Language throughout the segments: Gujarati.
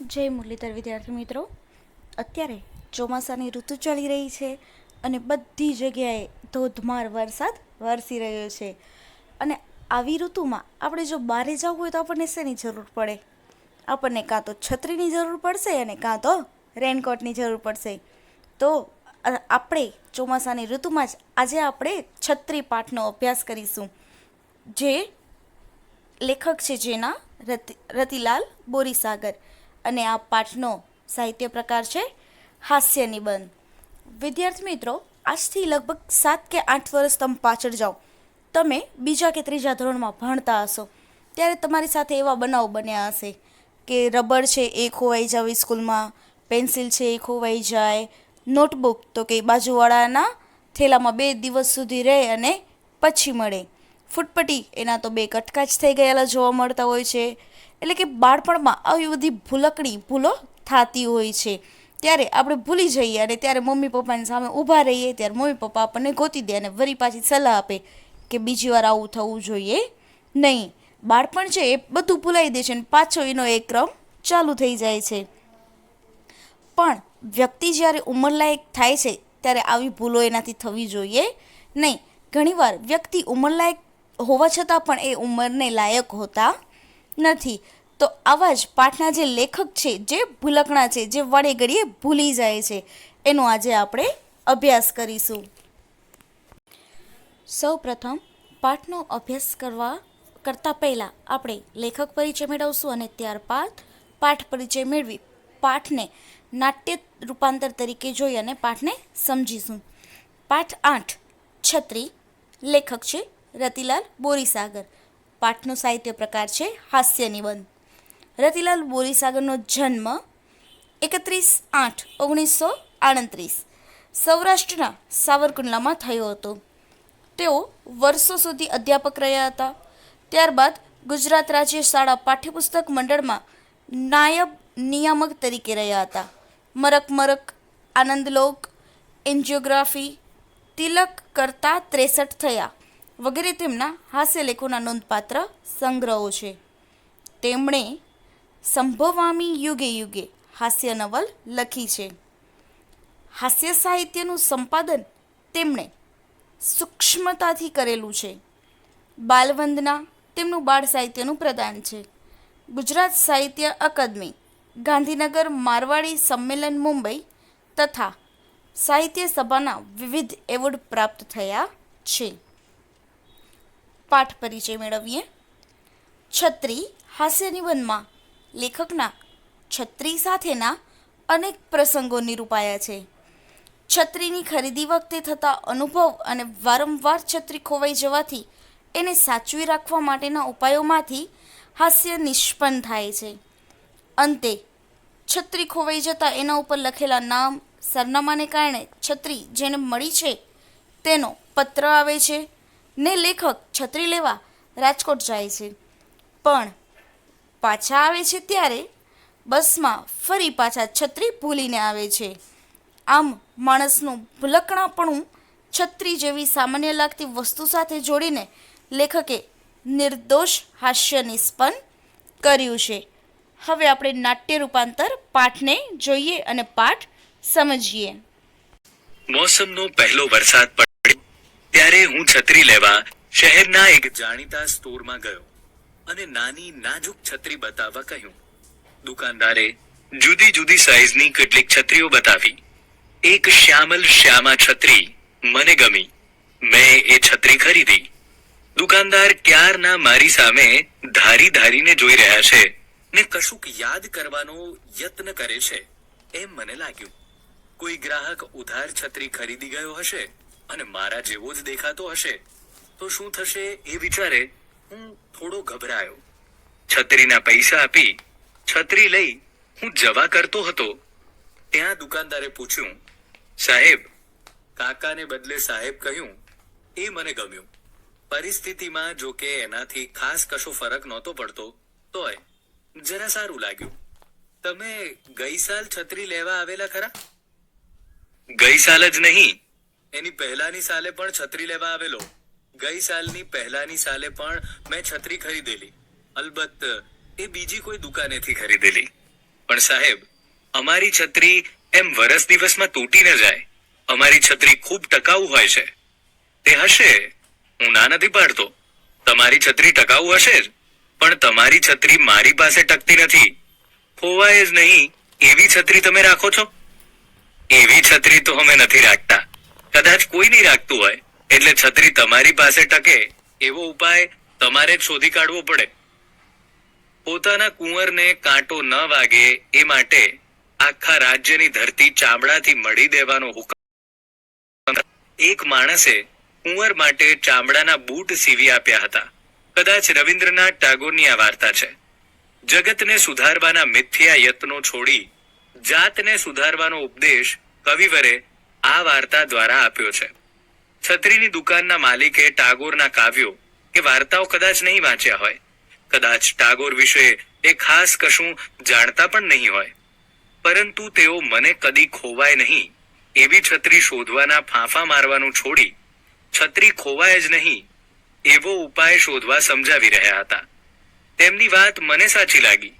જય મુરલીધર વિદ્યાર્થી મિત્રો, અત્યારે ચોમાસાની ઋતુ ચાલી રહી છે અને બધી જગ્યાએ ધોધમાર વરસાદ વરસી રહ્યો છે. અને આવી ઋતુમાં આપણે જો બહારે જવું હોય તો આપણને શેની જરૂર પડે? આપણને કાં તો છત્રીની જરૂર પડશે અને કાં તો રેનકોટની જરૂર પડશે. તો આપણે ચોમાસાની ઋતુમાં જ આજે આપણે છત્રી પાઠનો અભ્યાસ કરીશું, જે લેખક છે જેના રતિલાલ બોરીસાગર, અને આ પાઠનો સાહિત્ય પ્રકાર છે હાસ્ય નિબંધ. વિદ્યાર્થી મિત્રો, આજથી લગભગ 7 કે 8 વર્ષ તમે પાછળ જાઓ, તમે બીજા કે ત્રીજા ધોરણમાં ભણતા હશો ત્યારે તમારી સાથે એવા બનાવ બન્યા હશે કે રબર છે એ ખોવાઈ જાય સ્કૂલમાં, પેન્સિલ છે એ ખોવાઈ જાય, નોટબુક તો કે બાજુવાળાના થેલામાં 2 દિવસ સુધી રહે અને પછી મળે, ફૂટપટ્ટી એના તો 2 કટકા જ થઈ ગયેલા જોવા મળતા હોય છે. એટલે કે બાળપણમાં આવી બધી ભૂલો થતી હોય છે. ત્યારે આપણે ભૂલી જઈએ અને ત્યારે મમ્મી પપ્પાની સામે ઊભા રહીએ ત્યારે મમ્મી પપ્પા આપણને ગોતી દે અને વળી પાછી સલાહ આપે કે બીજી વાર આવું થવું જોઈએ નહીં. બાળપણ છે એ બધું ભૂલાઈ દે છે અને પાછો એનો એક ક્રમ ચાલુ થઈ જાય છે. પણ વ્યક્તિ જ્યારે ઉંમરલાયક થાય છે ત્યારે આવી ભૂલો એનાથી થવી જોઈએ નહીં. ઘણીવાર વ્યક્તિ ઉંમરલાયક હોવા છતાં પણ એ ઉંમરને લાયક હોતા નથી. તો આવા જ પાઠના જે લેખક છે, જે ભૂલકણા છે, જે વડે ઘડીએ ભૂલી જાય છે, એનો આજે આપણે અભ્યાસ કરીશું. સૌ પ્રથમ પાઠનો અભ્યાસ કરતા પહેલાં આપણે લેખક પરિચય મેળવશું અને ત્યારબાદ પાઠ પરિચય મેળવી પાઠને નાટ્ય રૂપાંતર તરીકે જોઈ અને પાઠને સમજીશું. પાઠ 8 છત્રી. લેખક છે રતિલાલ બોરીસાગર. પાઠનો સાહિત્ય પ્રકાર છે હાસ્ય નિબંધ. રતિલાલ બોરીસાગરનો જન્મ 31/8/1938 સૌરાષ્ટ્રના સાવરકુંડલામાં થયો હતો. તેઓ વર્ષો સુધી અધ્યાપક રહ્યા હતા. ત્યારબાદ ગુજરાત રાજ્ય શાળા પાઠ્યપુસ્તક મંડળમાં નાયબ નિયામક તરીકે રહ્યા હતા. મરક, આનંદલોક, એન્જિયોગ્રાફી, તિલક કરતા 63 થયા વગેરે તેમના હાસ્યલેખોના નોંધપાત્ર સંગ્રહો છે. તેમણે સંભવામી યુગે યુગે હાસ્ય નવલ લખી છે. હાસ્ય સાહિત્યનું સંપાદન તેમણે સૂક્ષ્મતાથી કરેલું છે. બાલવંદના તેમનું બાળ સાહિત્યનું પ્રદાન છે. ગુજરાત સાહિત્ય અકાદમી, ગાંધીનગર મારવાડી સંમેલન મુંબઈ તથા સાહિત્ય સભાના વિવિધ એવોર્ડ પ્રાપ્ત થયા છે. પાઠ પરિચય મેળવીએ. છત્રી હાસ્ય નિબંધમાં લેખકના છત્રી સાથેના અનેક પ્રસંગો નિરૂપાયા છે. છત્રીની ખરીદી વખતે થતા અનુભવ અને વારંવાર છત્રી ખોવાઈ જવાથી એને સાચવી રાખવા માટેના ઉપાયોમાંથી હાસ્ય નિષ્પન્ન થાય છે. અંતે છત્રી ખોવાઈ જતાં એના ઉપર લખેલા નામ સરનામાને કારણે છત્રી જેને મળી છે તેનો પત્ર આવે છે ને લેખક છત્રી લેવા રાજકોટ જાય છે. પણ પાછા આવે છે ત્યારે બસમાં ફરી પાછા છત્રી ભૂલીને આવે છે. આમ માણસનું ભૂલકણાપણું છત્રી જેવી સામાન્ય લાગતી વસ્તુ સાથે જોડીને લેખકે નિર્દોષ હાસ્ય નિષ્પન્ન કર્યું છે. હવે આપણે નાટ્ય રૂપાંતર પાઠને જોઈએ અને પાઠ સમજીએ. મોસમનો પહેલો વરસાદ પડ્યો ત્યારે હું છત્રી લેવા શહેરના એક જાણીતા સ્ટોરમાં ગયો અને નાની નાજુક છત્રી બતાવવા કહ્યું. દુકાનદારે જુદી જુદી સાઈઝની કેટલીક છત્રીઓ બતાવી. એક શ્યામા છત્રી મને ગમી. મેં એ છત્રી ખરીદી. દુકાનદાર ક્યારના મારી સામે ધારીને જોઈ રહ્યા છે ને કશુંક યાદ કરવાનો યત્ન કરે છે એમ મને લાગ્યું. કોઈ ગ્રાહક ઉધાર છત્રી ખરીદી ગયો હશે અને મારા જેવો જ દેખાતો હશે તો શું થશે એ વિચારે હું થોડો ગભરાયો. છત્રીના પૈસા આપી છત્રી લઈ હું જવા કરતો હતો ત્યાં દુકાનદારે પૂછ્યું, સાહેબ? કાકાને બદલે સાહેબ કહ્યું એ મને ગમ્યું. પરિસ્થિતિમાં જો કે એનાથી ખાસ કશો ફરક નહોતો પડતો તોય જરા સારું લાગ્યું. તમે ગઈ સાલ છત્રી લેવા આવેલા ખરા? ગઈ સાલ જ નહીં, એની પહેલાની સાલે પણ છત્રી લેવા આવેલો. ગઈ સાલની પહેલાની સાલે પણ મેં છત્રી ખરીદેલી. અલબત્ત એ બીજી કોઈ દુકાનેથી ખરીદેલી. પણ સાહેબ, અમારી છત્રી એમ વરસ દિવસમાં તૂટી ન જાય. અમારી છત્રી ખૂબ ટકાઉ હોય છે. તે હશે, હું ના નથી પાડતો. તમારી છત્રી ટકાઉ હશે જ, પણ તમારી છત્રી મારી પાસે ટકતી નથી. ખોવાય જ નહીં એવી છત્રી તમે રાખો છો? એવી છત્રી તો અમે નથી રાખતા. કદાચ કોઈ નહીં રાખતું હોય, એટલે છત્રી તમારી પાસે ટકે એવો ઉપાય તમારે જ શોધી કાઢવો પડે. પોતાના કુંવરને કાંટો ન વાગે એ માટે આખા રાજ્યની ધરતી ચામડાથી મળી દેવાનો હુકમ. એક માણસે કુંવર માટે ચામડાના બૂટ સીવી આપ્યા હતા. કદાચ રવિન્દ્રનાથ ટાગોરની આ વાર્તા છે. જગતને સુધારવાના મિથ્યા યત્નો છોડી જાતને સુધારવાનો ઉપદેશ કવિવરે આ વાર્તા દ્વારા આપ્યો છે. છત્રીની દુકાનના માલિકે ટાગોરના કાવ્યો કે વાર્તાઓ કદાચ નહીં વાંચ્યા હોય. કદાચ ટાગોર વિશે એ ખાસ કશું જાણતા પણ નહીં હોય. પરંતુ તેઓ મને કદી ખોવાય નહીં એવી છત્રી શોધવાના ફાંફા મારવાનું છોડી છત્રી ખોવાય જ નહીં એવો ઉપાય શોધવા સમજાવી રહ્યા હતા. તેમની વાત મને સાચી લાગી,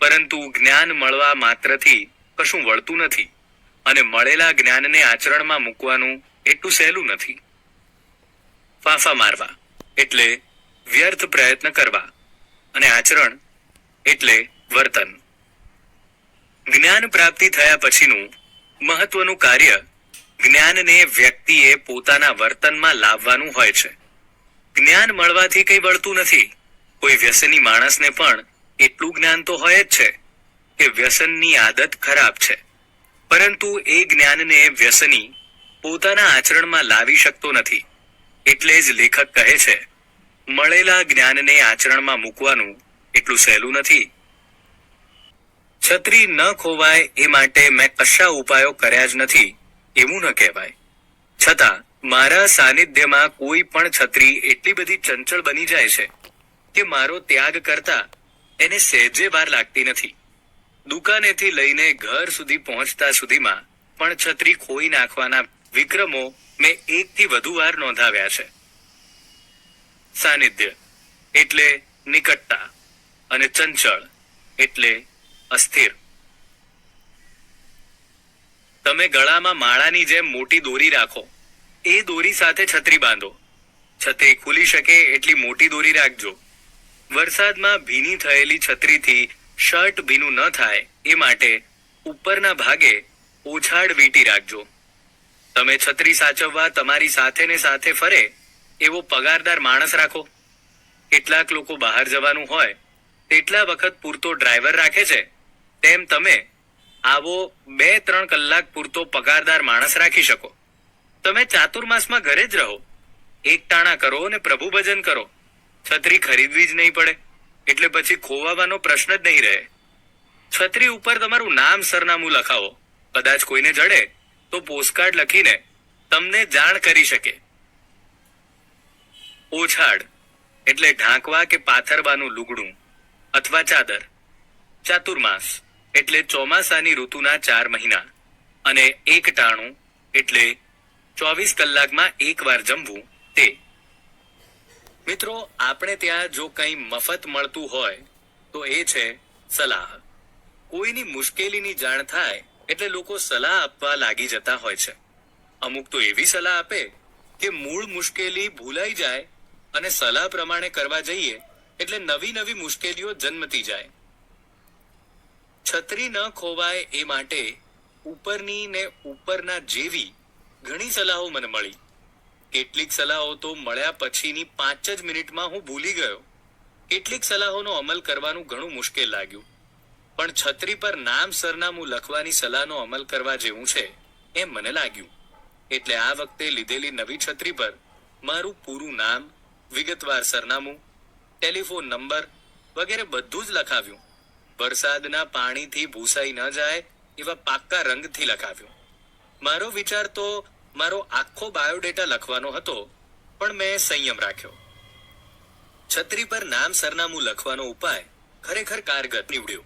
પરંતુ જ્ઞાન મળવા માત્રથી કશું વળતું નથી, અને મળેલા જ્ઞાનને આચરણમાં મૂકવાનું એટલું સહેલું નથી. ફાંફા મારવા એટલે વ્યર્થ પ્રયત્ન કરવા, અને આચરણ એટલે વર્તન. જ્ઞાન પ્રાપ્તિ થયા પછીનું મહત્વનું કાર્ય જ્ઞાનને વ્યક્તિએ પોતાના વર્તનમાં લાવવાનું હોય છે. જ્ઞાન મળવાથી કંઈ વળતું નથી. કોઈ વ્યસની માણસને પણ એટલું જ્ઞાન તો હોય જ છે કે વ્યસનની આદત ખરાબ છે, પરંતુ એ જ્ઞાનને વ્યસની પોતાના આચરણમાં લાવી શકતો નથી. એટલે જ લેખક કહે છે, મળેલા જ્ઞાનને આચરણમાં મૂકવાનું એટલું સહેલું નથી. છત્રી ન ખોવાય એ માટે મેં કશા ઉપાયો કર્યા જ નથી એવું ન કહેવાય. છતાં મારા સાનિધ્યમાં કોઈ પણ છત્રી એટલી બધી ચંચળ બની જાય છે કે મારો ત્યાગ કરતા એને સહેજે વાર લાગતી નથી. દુકાનેથી લઈને ઘર સુધી પહોંચતા સુધીમાં પણ છત્રી ખોઈ નાખવાના વિક્રમો મેં એકથી વધુ વાર નોંધાવ્યા છે. સાનિધ્ય એટલે નિકટતા, અને ચંચળ એટલે અસ્થિર. તમે ગળામાં માળાની જેમ મોટી દોરી રાખો, એ દોરી સાથે છત્રી બાંધો. છત્રી ખુલી શકે એટલી મોટી દોરી રાખજો. વરસાદમાં ભીની થયેલી છત્રીથી શર્ટ ભીનું ન થાય એ માટે ઉપરના ભાગે ઓછાડ વીંટી રાખજો. તમે છત્રી સાચવવા તમારી સાથે ને સાથે ફરે એવો પગારદાર માણસ રાખો. કેટલાક લોકો બહાર જવાનું હોય તેટલા વખત પૂરતો ડ્રાઈવર રાખે છે, તેમ તમે આવો 2-3 કલાક પૂરતો પગારદાર માણસ રાખી શકો. તમે ચાતુર્માસમાં ઘરે જ રહો, એકટાણા કરો અને પ્રભુ ભજન કરો. છત્રી ખરીદવી જ નહીં પડે, એટલે પછી ખોવાવાનો પ્રશ્ન જ નહીં રહે. છત્રી ઉપર તમારું નામ સરનામું લખાવો. કદાચ કોઈને જડે તો પોસ્ટકાર્ડ લખીને તમને જાણ કરી શકે. ઓછાડ એટલે ઢાંકવા કે પાથરવાનું લુગડું અથવા ચાદર. ચાતુર્માસ એટલે ચોમાસાની ઋતુના 4 મહિના, અને એકટાણું એટલે 24 કલાકમાં એકવાર જમવું તે. મિત્રો, આપણે ત્યાં જો કંઈ મફત મળતું હોય તો એ છે સલાહ. કોઈની મુશ્કેલીની જાણ થાય એટલે લોકો સલાહ આપવા લાગી જતા હોય છે. અમુક તો એવી સલાહ આપે કે મૂળ મુશ્કેલી ભૂલાઈ જાય, અને સલાહ પ્રમાણે કરવા જઈએ એટલે નવી નવી મુશ્કેલીઓ જન્મતી જાય. છત્રી ન ખોવાય એ માટે ઉપરની ને ઉપરના જેવી ઘણી સલાહો મને મળી. કેટલીક સલાહો તો મળ્યા પછીની 5 જ મિનિટમાં હું ભૂલી ગયો. કેટલીક સલાહોનો અમલ કરવાનું ઘણું મુશ્કેલ લાગ્યું. પણ છત્રી પર નામ સરનામું લખવાની સલાહનો અમલ કરવા જેવું છે એમ મને લાગ્યું. એટલે આ વખતે લીધેલી નવી છત્રી પર મારું પૂરું નામ, વિગતવાર સરનામું, ટેલિફોન નંબર વગેરે બધું જ લખાવ્યું. વરસાદના પાણીથી ભૂસાઈ ન જાય એવા પાક્કા રંગથી લખાવ્યું. મારો વિચાર તો મારો આખો બાયોડેટા લખવાનો હતો, પણ મેં સંયમ રાખ્યો. છત્રી પર નામ સરનામું લખવાનો ઉપાય ખરેખર કારગર નીવડ્યો.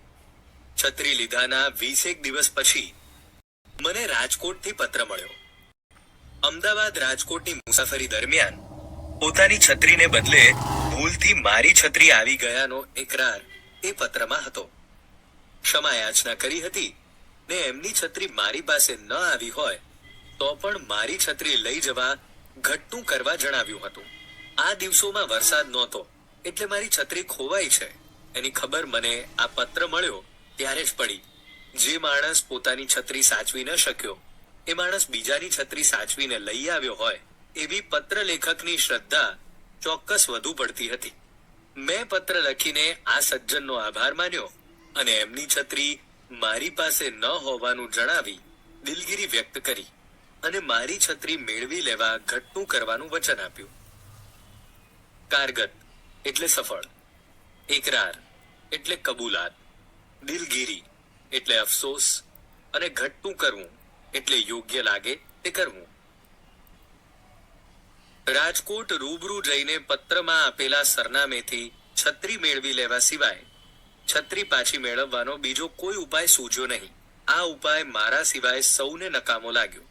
છત્રી લીધાના 20 દિવસ પછી મને રાજકોટથી પત્ર મળ્યો. અમદાવાદ રાજકોટની મુસાફરી દરમિયાન પોતાની છત્રીને બદલે ભૂલથી મારી છત્રી આવી ગયાનો એકરાર એ પત્રમાં હતો. ક્ષમા યાચના કરી હતી ને એમની છત્રી મારી પાસે ન આવી હોય તો પણ મારી છત્રી લઈ જવા ઘટતું કરવા જણાવ્યું હતું. આ દિવસોમાં વરસાદ નહોતો એટલે મારી છત્રી ખોવાઈ છે એની ખબર મને આ પત્ર મળ્યો ત્યારે જ પડી. જે માણસ પોતાની છત્રી સાચવી ન શક્યો એ માણસ બીજાની છત્રી સાચવીને લઈ આવ્યો હોય એવી પત્ર લેખકની શ્રદ્ધા ચોક્કસ વધુ પડતી હતી. મેં પત્ર લખીને આ સજ્જનનો આભાર માન્યો અને એમની છત્રી મારી પાસે ન હોવાનું જણાવી દિલગીરી વ્યક્ત કરી અને મારી છત્રી મેળવી લેવા ઘટતું કરવાનું વચન આપ્યું. કારગત એટલે સફળ, એકરાર એટલે કબૂલાત, દિલગીરી એટલે અફસોસ અને ઘટતું કરવું એટલે યોગ્ય લાગે તે કરવું. રાજકોટ રૂબરૂ જઈને પત્રમાં આપેલા સરનામેથી છત્રી મેળવી લેવા સિવાય છત્રી પાછી મેળવવાનો બીજો કોઈ ઉપાય સૂઝ્યો નહીં. આ ઉપાય મારા સિવાય સૌને નકામો લાગ્યો.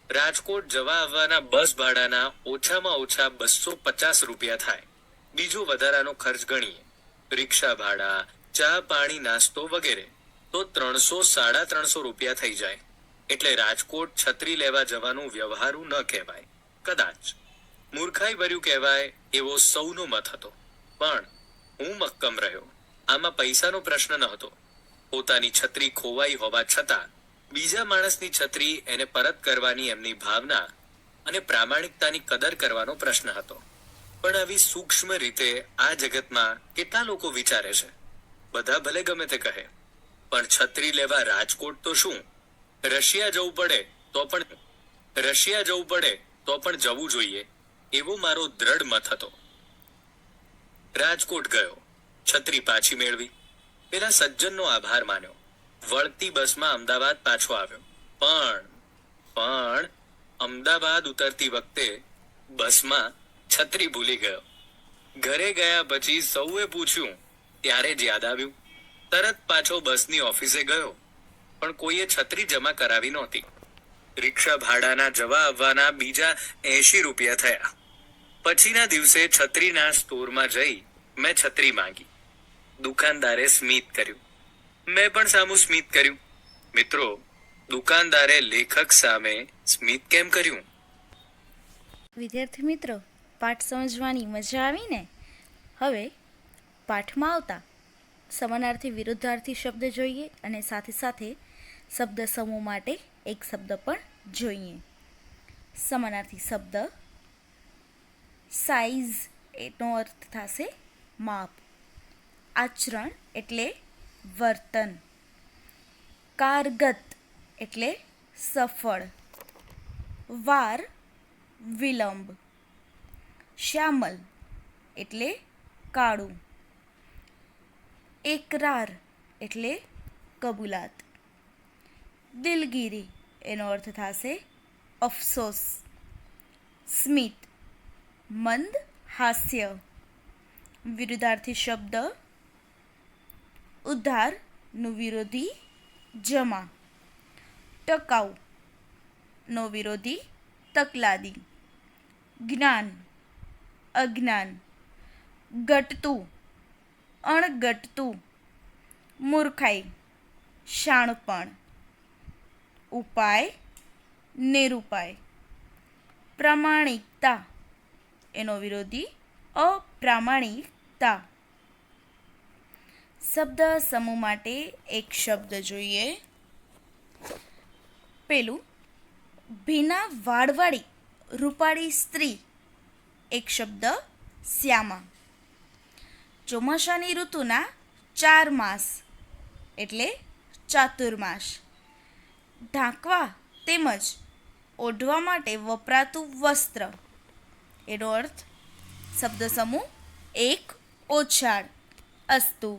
રાજકોટ જવા આવવાના બસ ભાડાના ઓછામાં ઓછા 250 રૂપિયા થાય. બીજો વધારાનો ખર્ચ ગણીએ, રિક્ષા ભાડા, ચા પાણી નાસ્તો વગેરે, તો 300-350 રૂપિયા થઈ જાય. એટલે રાજકોટ છત્રી લેવા જવાનું વ્યવહારું ન કહેવાય. કદાચ મૂર્ખાઈ ભર્યું કહેવાય એવો સૌનો મત હતો, પણ હું મક્કમ રહ્યો. આમાં પૈસાનો પ્રશ્ન ન હતો. પોતાની છત્રી ખોવાઈ હોવા છતાં બીજા માણસની છત્રી એને પરત કરવાની એમની ભાવના અને પ્રામાણિકતાની કદર કરવાનો પ્રશ્ન હતો. પણ આવી સૂક્ષ્મ રીતે આ જગતમાં કેટલા લોકો વિચારે છે? બધા ભલે ગમે તે કહે, પણ છત્રી લેવા રાજકોટ તો શું, રશિયા જવું પડે તો પણ જવું જોઈએ એવો મારો દ્રઢ મત હતો. રાજકોટ ગયો, છત્રી પાછી મેળવી, પેલા સજ્જનનો આભાર માન્યો, વળતી બસમાં અમદાવાદ પાછો આવ્યો. પણ અમદાવાદ ઉતરતી વખતે બસમાં છત્રી ભૂલી ગયો. ઘરે ગયા પછી સૌએ પૂછ્યું ત્યારે જ યાદ આવ્યું. તરત પાછો બસની ઓફિસે ગયો, પણ કોઈએ છત્રી જમા કરાવી નહોતી. રિક્ષા ભાડાના જવા આવવાના બીજા 80 રૂપિયા થયા. પછીના દિવસે છત્રીના સ્ટોરમાં જઈ મેં છત્રી માંગી. દુકાનદારે સ્મિત કર્યું. મેં પણ સામું સ્મિત કર્યું. મિત્રો, દુકાનદારે લેખક સામે સ્મિત કેમ કર્યું? વિદ્યાર્થી મિત્રો, પાઠ સમજવાની મજા આવી ને? હવે પાઠમાં આવતા સમાનાર્થી વિરુદ્ધાર્થી શબ્દ જોઈએ અને સાથે સાથે શબ્દ સમૂહ માટે એક શબ્દ પણ જોઈએ. સમાનાર્થી શબ્દ સાઇઝ, એનો અર્થ થશે માપ. આચરણ એટલે વર્તન. કારગત એટલે સફળ. વાર વિલંબ. શ્યામલ એટલે કાળું. એકરાર એટલે કબૂલાત. દિલગીરી એનો અર્થ થશે અફસોસ. સ્મિત મંદ હાસ્ય. વિરુદ્ધાર્થી શબ્દ ઉદ્ધારનું વિરોધી જમા. ટકાઉ નો વિરોધી તકલાદી. જ્ઞાન અજ્ઞાન. ઘટતું અણઘટતું. મૂર્ખાઈ શાણપણ. ઉપાય નિરુપાય. પ્રામાણિકતા એનો વિરોધી અપ્રામાણિકતા. શબ્દ સમૂહ માટે એક શબ્દ જોઈએ. પેલું ભીના વાળવાળી રૂપાળી સ્ત્રી, એક શબ્દ શ્યામા. ચોમાસાની ઋતુના 4 માસ એટલે ચાતુર્માસ. ઢાંકવા તેમજ ઓઢવા માટે વપરાતું વસ્ત્ર, એનો અર્થ શબ્દ સમૂહ એક ઓછાળ. અસ્તુ.